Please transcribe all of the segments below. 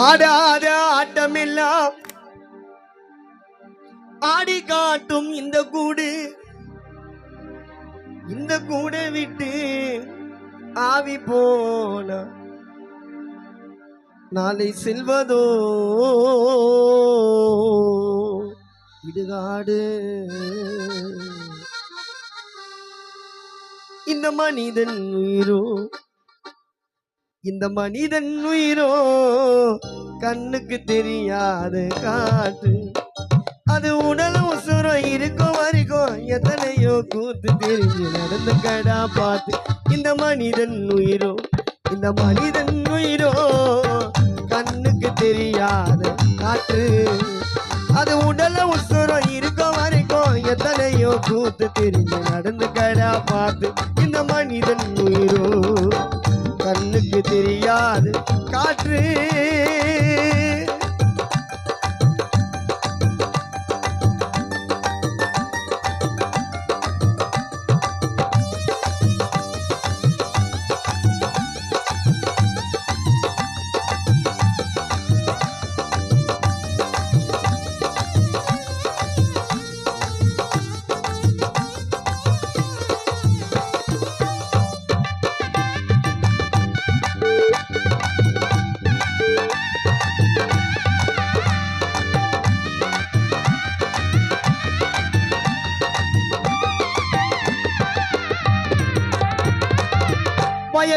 ஆடாத ஆட்டமெல்லாம் ஆடி காட்டும் இந்த கூடு விட்டு ஆவி போன நாளை செல்வதோ இடுகாடு. இந்த மனிதன் உயிரோ கண்ணுக்கு தெரியாத காற்று. அது உடல் உசுரம் இருக்கும் வரைக்கும் எத்தனையோ கூத்து தெரிஞ்சு நடந்த கடா பார்த்து. இந்த மனிதன் உயிரோ கண்ணுக்கு தெரியாத காற்று. அது உடல் உசுரம் இருக்கும் வரைக்கும் எத்தனையோ கூத்து தெரிஞ்சு நடந்து கடா பார்த்து. இந்த மனிதன் உயிரோ கண்ணுக்கு தெரியாது காற்று.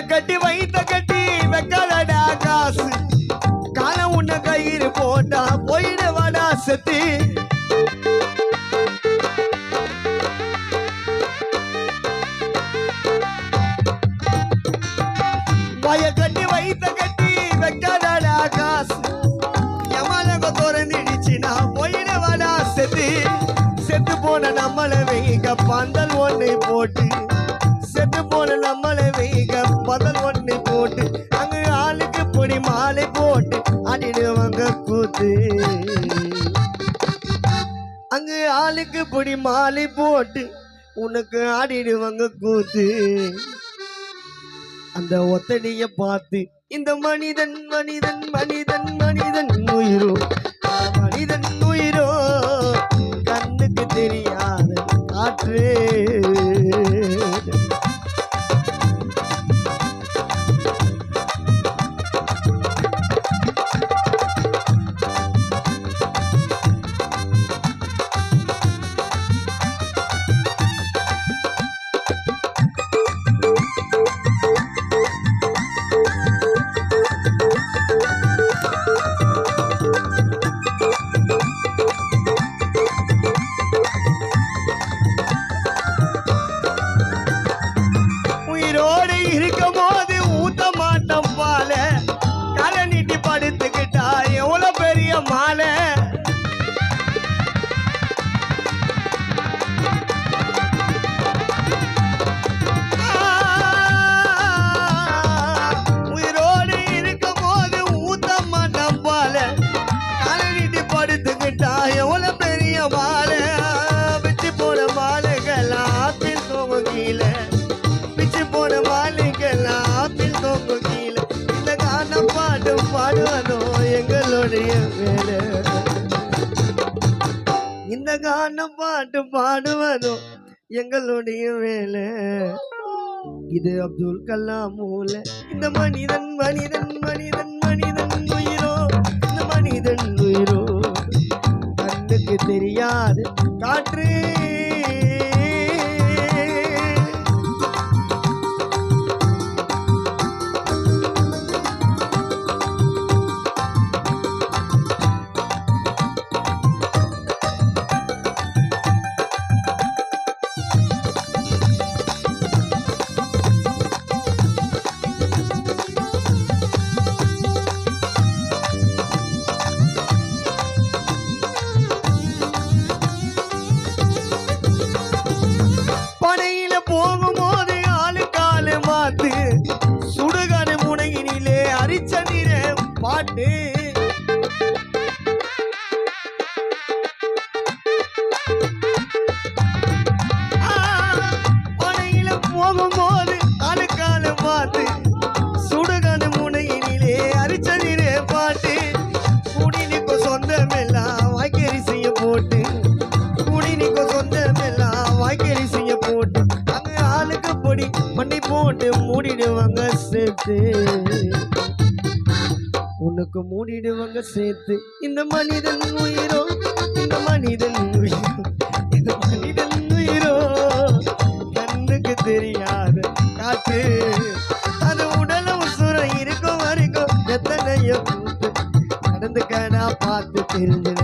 கட்டி வைத்த கட்டி வைக்கலடா காசு. காலம் உன்ன கயிறு போட்டா போயிடுவாடா செத்தி. கட்டி வைத்த கட்டி வைக்கலடா காசு. எமலங்க திறந்துடுச்சுனா போயிடுவாடா செத்தி. செத்து போன நம்மளை வைங்க பந்தல் ஒன்னை போட்டு. செத்து போன நம்மளை வைங்க பந்தல் ஒன்னை போட்டு. அங்கு ஆளுக்கு பொடி மாலை போட்டு ஆடிடுவாங்க கூத்து. அங்கு ஆளுக்கு பொடி மாலை போட்டு உனக்கு ஆடிடுவாங்க கூத்து. அந்த ஒத்தடிய பார்த்து இந்த மனிதன் உயிரோ கண்ணுக்கு தெரியாத காற்று. இருக்கும் போது ஊத்த மாட்டோம் பால. தலை நீட்டி படுத்துக்கிட்டா எவ்வளவு பெரிய மாலை. உயிரோடு இருக்கும் போது ஊத்த மாட்டோம் பால. தலை நீட்டி படுத்துக்கிட்டா எவ்வளவு பெரிய மாலை. வச்சு போன மாலைகள் ஆப்பிள் தோங்க கீழே. பிச்சு போன மாலைகள்லாம் தோங்க கீழே. இந்த கானம் பாடுவதோ எங்களுடைய வேலை. இந்த கானம் பாடுவதோ எங்களுடைய வேலை. இது அப்துல் கலாம் மூல. இந்த மனிதன் உயிரோ இந்த மனிதன் உயிரோ கண்ணுக்கு தெரியாது காற்று. போகும்போது ஆளு காலு மாத்து. சுடுகாடு முனையினிலே அரிச்ச நீர பாட்டு. பனையில போகும்போது ஆளு காலு மாத்து. சுடுகாடு முனையினிலே அரிச்ச நீர பாட்டு. மூடிடுவாங்க சேர்த்து, உனக்கு மூடிடுவாங்க சேர்த்து. இந்த மனிதன் உயிரோ, இந்த மனிதன் உயிரோ, இந்த மனிதன் உயிரோ கண்ணுக்கு தெரியாத காற்று, அது உடல உசுரம் இருக்கும் வரைக்கும் எத்தனையோ கூத்து நடந்துக்கடா பார்த்து தெரிஞ்சு